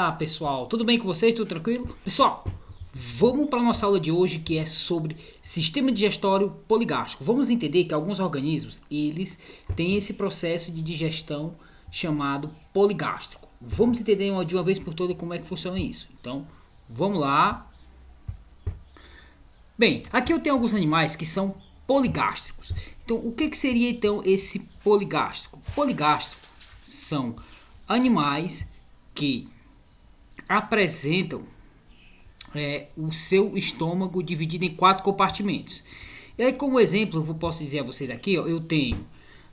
Olá pessoal, tudo bem com vocês? Tudo tranquilo? Pessoal, vamos para a nossa aula de hoje que é sobre sistema digestório poligástrico. Vamos entender que alguns organismos eles têm esse processo de digestão chamado poligástrico. Vamos entender de uma vez por todas como é que funciona isso. Então, vamos lá. Bem, aqui eu tenho alguns animais que são poligástricos. Então, o que seria então esse poligástrico? Poligástrico são animais que apresentam o seu estômago dividido em 4 compartimentos. E aí, como exemplo, eu posso dizer a vocês aqui, ó, eu tenho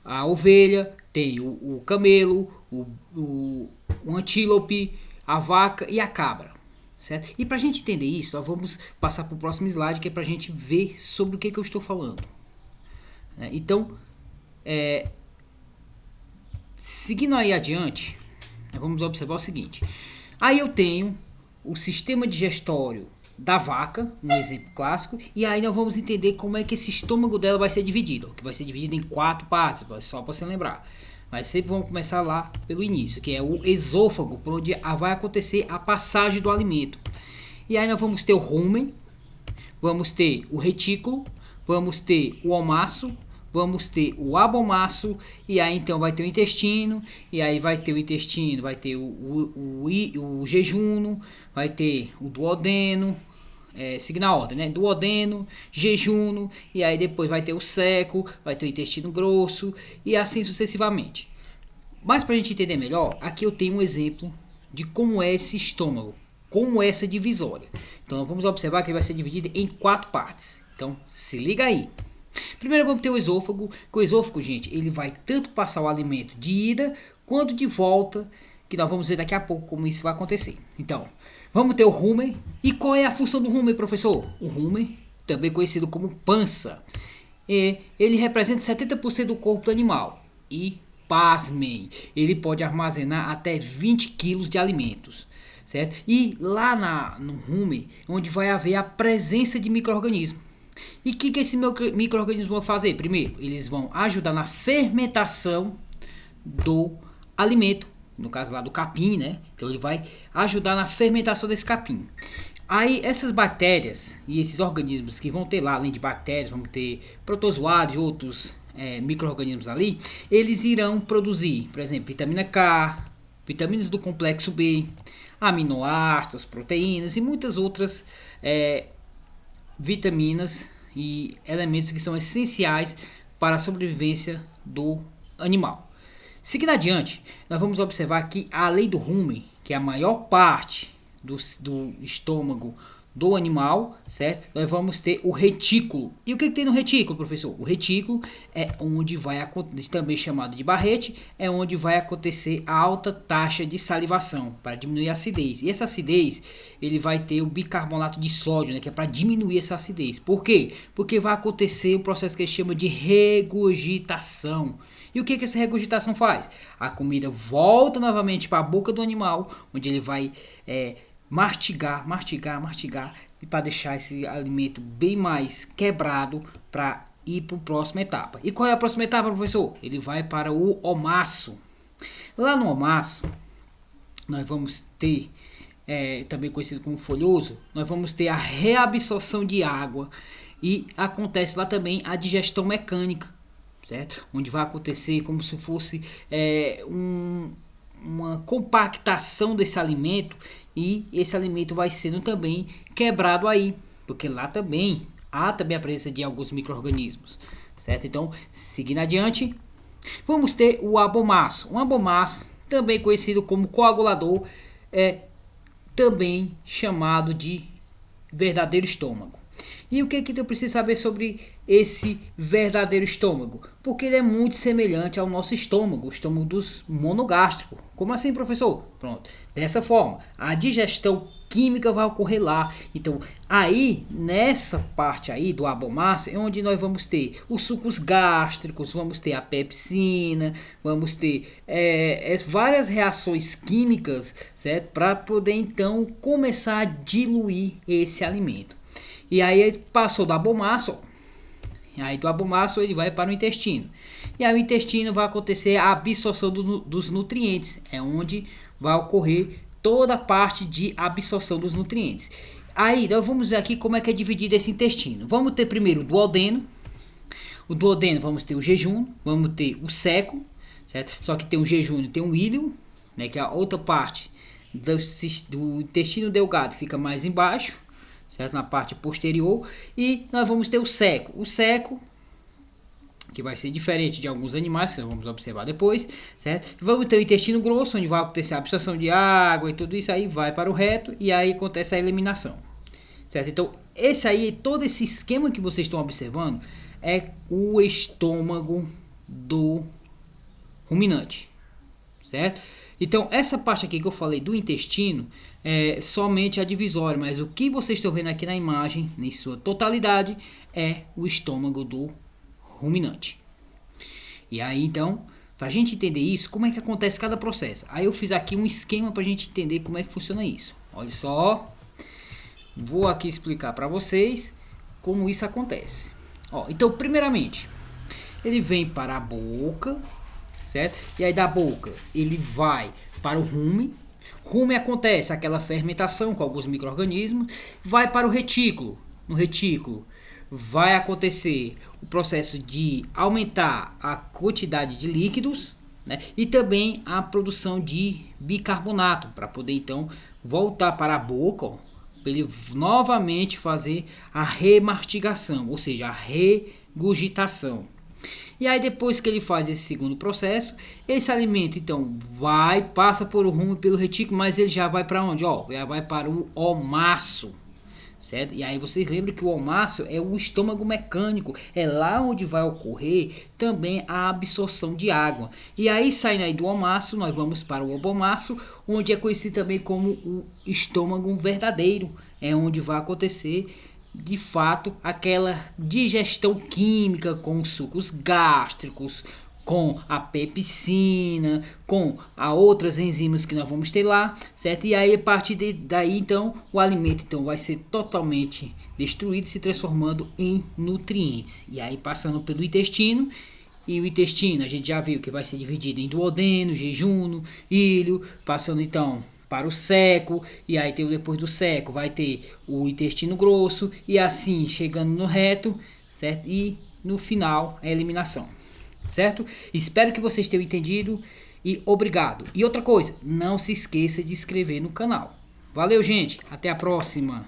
a ovelha, tenho o camelo, o antílope, a vaca e a cabra. Certo? E para a gente entender isso, nós vamos passar para o próximo slide, que é para a gente ver sobre o que eu estou falando. Então, seguindo aí adiante, vamos observar o seguinte. Aí eu tenho o sistema digestório da vaca, um exemplo clássico, e aí nós vamos entender como é que esse estômago dela vai ser dividido, que vai ser dividido em 4 partes, só para você lembrar. Mas sempre vamos começar lá pelo início, que é o esôfago, por onde vai acontecer a passagem do alimento. E aí nós vamos ter o rumen, vamos ter o retículo, vamos ter o omaço, vamos ter o abomaço, e aí então vai ter o intestino, e aí vai ter o intestino, vai ter o jejuno, vai ter o duodeno, seguindo a ordem, né? Duodeno, jejuno, e aí depois vai ter o seco, vai ter o intestino grosso, e assim sucessivamente. Mas para a gente entender melhor, aqui eu tenho um exemplo de como é esse estômago, como é essa divisória. Então vamos observar que ele vai ser dividido em 4 partes. Então se liga aí. Primeiro vamos ter o esôfago, que o esôfago, gente, ele vai tanto passar o alimento de ida quanto de volta, que nós vamos ver daqui a pouco como isso vai acontecer. Então, vamos ter o rumen. E qual é a função do rumen, professor? O rumen, também conhecido como pança, ele representa 70% do corpo do animal. E, pasmem, ele pode armazenar até 20 quilos de alimentos. Certo? E lá no rumen, onde vai haver a presença de micro-organismos. E o que esses micro-organismos vão fazer? Primeiro, eles vão ajudar na fermentação do alimento, no caso lá do capim, né? Então ele vai ajudar na fermentação desse capim. Aí essas bactérias e esses organismos que vão ter lá, além de bactérias, vão ter protozoários e outros micro-organismos ali, eles irão produzir, por exemplo, vitamina K, vitaminas do complexo B, aminoácidos, proteínas e muitas outras vitaminas e elementos que são essenciais para a sobrevivência do animal. Seguindo adiante, nós vamos observar que além do rumen, que é a maior parte do estômago do animal, certo? Nós vamos ter o retículo. E o que tem no retículo, professor? O retículo é onde vai acontecer, também chamado de barrete, é onde vai acontecer a alta taxa de salivação para diminuir a acidez. E essa acidez, ele vai ter o bicarbonato de sódio, né, que é para diminuir essa acidez. Por quê? Porque vai acontecer o processo que ele chama de regurgitação. E o que essa regurgitação faz? A comida volta novamente para a boca do animal, onde ele vai mastigar e para deixar esse alimento bem mais quebrado para ir para a próxima etapa. E qual é a próxima etapa, professor? Ele vai para o omaço. Lá no omaço, nós vamos ter, também conhecido como folhoso, nós vamos ter a reabsorção de água e acontece lá também a digestão mecânica, certo? Onde vai acontecer como se fosse uma compactação desse alimento e esse alimento vai sendo também quebrado aí, porque lá também há também a presença de alguns micro-organismos, certo? Então, seguindo adiante, vamos ter o abomaço. Um abomaço, também conhecido como coagulador, é também chamado de verdadeiro estômago. E o que eu preciso saber sobre esse verdadeiro estômago? Porque ele é muito semelhante ao nosso estômago, o estômago dos monogástricos. Como assim, professor? Pronto, dessa forma, a digestão química vai ocorrer lá. Então, aí, nessa parte aí do abomaço, é onde nós vamos ter os sucos gástricos, vamos ter a pepsina, vamos ter várias reações químicas, certo? Para poder, então, começar a diluir esse alimento. E aí passou do abomaço, aí do abomaço ele vai para o intestino. E aí o intestino vai acontecer a absorção dos nutrientes, é onde vai ocorrer toda a parte de absorção dos nutrientes. Aí nós vamos ver aqui como é que é dividido esse intestino. Vamos ter primeiro o duodeno. O duodeno vamos ter o jejum, vamos ter o seco, certo? Só que tem o jejum e tem o íleo, né, que é a outra parte do intestino delgado, fica mais embaixo, certo? Na parte posterior. E nós vamos ter o seco. O seco, que vai ser diferente de alguns animais, que nós vamos observar depois, certo? Vamos ter o intestino grosso, onde vai acontecer a absorção de água e tudo isso aí vai para o reto e aí acontece a eliminação, certo? Então, esse aí, todo esse esquema que vocês estão observando é o estômago do ruminante, certo? Então, essa parte aqui que eu falei do intestino é somente a divisória, mas o que vocês estão vendo aqui na imagem, em sua totalidade, é o estômago do ruminante. E aí, então, para a gente entender isso, como é que acontece cada processo? Aí eu fiz aqui um esquema para a gente entender como é que funciona isso. Olha só, vou aqui explicar para vocês como isso acontece. Ó, então, primeiramente, ele vem para a boca, certo? E aí da boca ele vai para o rumen. Rumen acontece aquela fermentação com alguns micro-organismos, vai para o retículo. No retículo vai acontecer o processo de aumentar a quantidade de líquidos, né? E também a produção de bicarbonato, para poder então voltar para a boca, ó, para ele novamente fazer a remastigação, ou seja, a regurgitação. E aí depois que ele faz esse segundo processo, esse alimento então passa por o rumo e pelo retículo, mas ele já vai para onde? Ó, já vai para o omaço, certo? E aí vocês lembram que o omaço é o estômago mecânico, é lá onde vai ocorrer também a absorção de água. E aí saindo aí do omaço, nós vamos para o obomaço, onde é conhecido também como o estômago verdadeiro, é onde vai acontecer de fato aquela digestão química com os sucos gástricos, com a pepsina, com a outras enzimas que nós vamos ter lá, certo? E aí a partir daí então o alimento então vai ser totalmente destruído, se transformando em nutrientes. E aí passando pelo intestino, e o intestino a gente já viu que vai ser dividido em duodeno, jejuno, íleo, passando então para o seco, e aí tem depois do seco vai ter o intestino grosso, e assim chegando no reto, certo? E no final a eliminação, certo? Espero que vocês tenham entendido e obrigado. E outra coisa, não se esqueça de inscrever no canal. Valeu, gente, até a próxima.